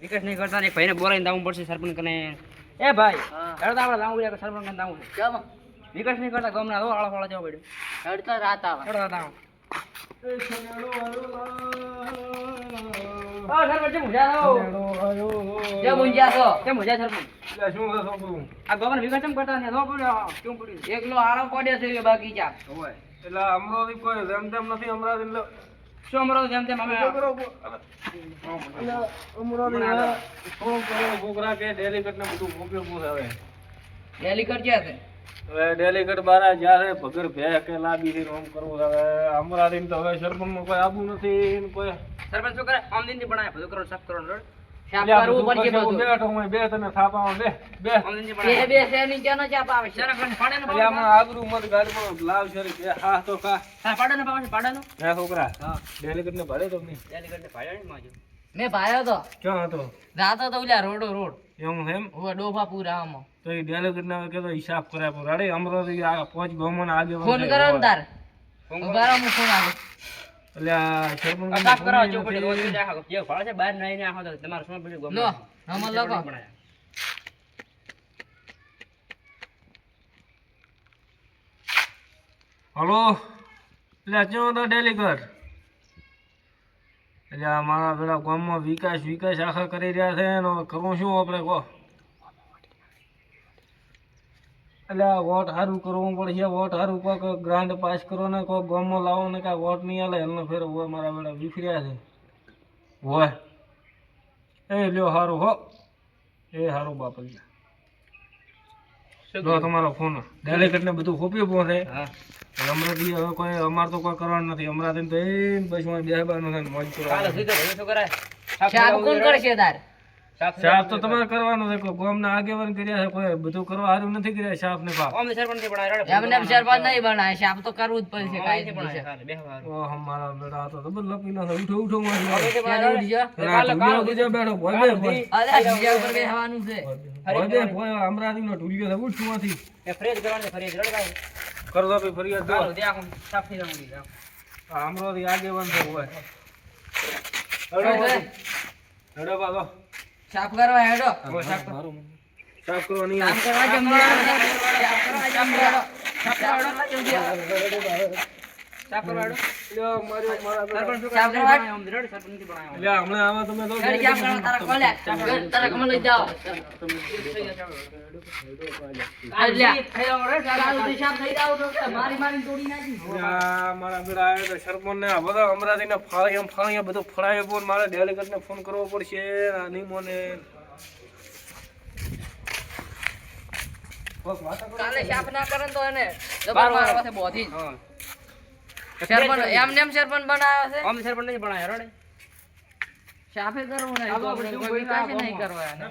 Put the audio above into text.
વિકાસ નહીં કરતા ને ભાઈને બોલાવીને દાવું પડશે સરપંચ કને. એ ભાઈ હેડો તો આપણે દાવું પડે સરપંચ કને દાવું છે. કેમ વિકાસ નહીં કરતા ગામના આળો ફાળા જવા પડ્યો. હેડતા રાત આવે હેડો દાવું. ઓ સરપંચ કેમ મુંજા છો? કેમ ઊંઝા છો? કેમ મુંજા સરપંચ? શું છોકરું આ ગામના વિકાસ કેમ કરતા ને દો પડ્યો કેમ પડ્યું? એકલો આળો પડ્યો છે એ બગીચા હોય એટલે અમરોથી કોઈ જેમ તેમ નથી અમરાથી એટલે શું અમારો જેમ તેમ અમે છોકરા કે ડેલીગેટ ને બધું મોકલ્યું પૂછાવે ડેલીગેટ ક્યાં છે? હવે ડેલીગેટ બારા જ્યાં છે ભગર ભે કે લાબી થી રોમ કરવું હવે અમરાથી તો હવે સરપંચ માં કોઈ આબુ નથી ને કોઈ સરપંચ શું કરે આમ દિન બનાવે બધું કરો સાફ કરો રોડ સાફ કરવું પડશે બધું. બેઠો હું બે તને થાપામાં બે આમ દિન બે બનાવે બે શેરની ચાનો ચાપ આવે છે? સરપંચ પાડે એટલે આમાં આબરૂ મત ગાડીમાં લાવ શરી કે હા તો ખા હા પાડો પાડે પાડો હે છોકરા હા ડેલીગેટ ને ભાડે તો નહીં ડેલીગેટ ને ભાડે નહીં માજો મેં ભાયો તો ક્યાં હતો રાતો તો ઓલા રોડ એમ એમ ઓવા ડોફા પૂરા આમાં તો એ ડેલીગેટ ના કે તો હિસાબ કર્યા પર અરે અમરોથી આ પાંચ ગામોના આગેવાન ફોન છે. કરો ને તાર ફોન ઉભારો હું ફોન આવે એટલે આ સરપંચ આ સાફ કરાવો ચોપડી રોજ રાખો જે ભાડે છે બહાર નહીં આખો તો તમારું શું પડ્યું ગમે લો આમાં લખો હલો એટલે ચો તો ડેલીગેટ એટલે આ મારા પેલા ગામમાં વિકાસ આખા કરી રહ્યા છે ને હવે કરવું શું આપણે કહો એટલે આ વોટ સારું કરવું પડશે વોટ સારું કોઈક ગ્રાન્ટ પાસ કરો ને કોઈક ગામમાં લાવો ને કાંઈ વોટ નહીં હાલે એમને ફેર હોય મારા પેલા વિખર્યા છે હોય એ લ્યો સારું હો એ સારું બાપલિયા લો તમારો ફોન ડેલીગેટ ને બધું ખોપ્યું પહોંચે હા અમરાથી હવે કોઈ અમારે તો કોઈ કરવાનું નથી અમરાથી તો એ બસ બેહવાનું છે મોજ કાલે કરવાનું સીધો ભાઈ શું કરાય સાફ કોણ કરશે તાર? સાફ તો તમારે કરવાનું છે કોઈ ગામના આગેવાન કર્યા છે કોઈ બધું કરવા સારું નથી કર્યા સાફ ને પાપ આમ સરપંચ થી બનાવે રડે એમને સરપંચ નહીં બનાય સાફ તો કરવું જ પડશે કાંઈ બનાવે નહીં. કાલે બેહવા ઓહ મારા બેટા આ તો જબર લપીલો છે ઉઠો ઉઠો મારી ક્યારે ઉઠજો? બેઠો ભોય બે અરે બીજા ઉપર બેસવાનું છે. અમરાથી નો ઢુલિયો છે ઉઠ શુંમાંથી એ ફ્રેજ કરવાનું છે ફ્રેજ રડ ભાઈ કરતો ભાઈ ફરિયાદ દો કાલો ત્યાં સાફ થઈ જવાનું છે આ અમરાથી આગેવાન છે હોય હેડો બાબા સાફ કરવા હેડો સાફ કરવાની કામ કરવા જમવા સાફ કરવા જમવા સાફ કરવાડો સરપંચ શું સાફ કરે કરવા. આમ રડ સરપંચ થી બનાવે એટલે હમણાં આમાં તમે તો ગાડી સાફ કરવા તારા ખોલે તારા કમળ લઈ જાઓ કાલથી સાફ થઈ જાવ તો મારી મારી તોડી નાખી આ મારા બેડા આવ્યા તો સરપંચ ને આ બધા અમરાથી ને ફાળિયા બધું ફળાયો બોલ મારે ડેલીગેટ ને ફોન કરવો પડશે આ નિમો ને કાલે સાફ ના કરે ને તો એને જબર મારા પાસે બોધી હા સરપંચ એમને એમ સરપંચ બનાવ્યો છે આમ સરપંચ નથી બનાવે રડે સાફે કરવું નહીં તો આપણે કોઈ વિકાસ નહીં કરવાનો